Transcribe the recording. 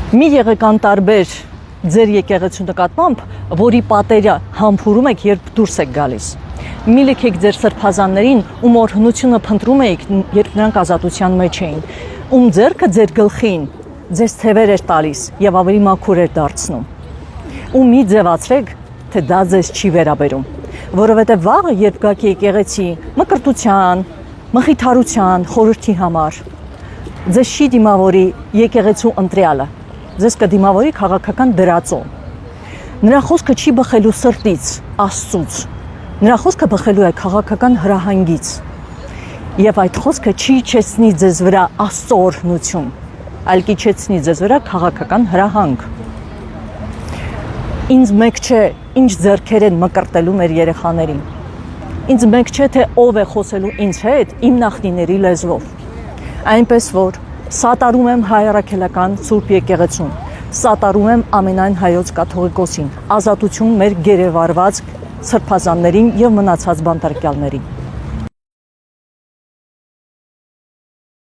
Մի եղեկան տարբեր ձեր եկեղեցու նկատմամբ, որի պատերը համբուրում եք, երբ դուրս եք գալիս։ Մի լքեք ձեր սրբազաններին, ում օրհնությունը փնտրում էիք, երբ նրանք ազատության մեջ էին, ում ձեռքը ձեր գլխին ձեզ թևեր էր տալիս եւ ավելի մաքուր էր դարձնում։ Ու մի ձևացրեք, թե դա ձեզ չի վերաբերում, որովհետեւ վաղը, երբ գաք եկեղեցի մկրտության, մխիթարության, խորհրդի համար, ձեզ չի դիմավորի եկեղեցու ընտրյալը, ձեզ կդիմավորի քաղաքական դրածո։ Նրա խոսքը չի բխելու սրտից, Աստծուց։ Նրա խոսքը բխելու է քաղաքական հրահանգից։ Եվ այդ խոսքը չի իջեցնի ձեզ վրա Աստծո օրհնություն, այլ կիջեցնի ձեզ վրա քաղաքական հրահանգ։ Ինձ մեկ չէ, ինչ ձեռքեր են մկրտելու մեր երեխաներին։ Ինձ մեկ չէ, թե ով է խոսելու ինձ հետ իմ նախնիների լեզվով։ Այնպես որ սատարում եմ հայ առաքելական Սուրբ եկեղեցուն, սատարում եմ ամենայն հայոց կաթողիկոսին, ազատություն մեր գերեվարված սրբազաններին եւ մնացած բանտարկյալներին։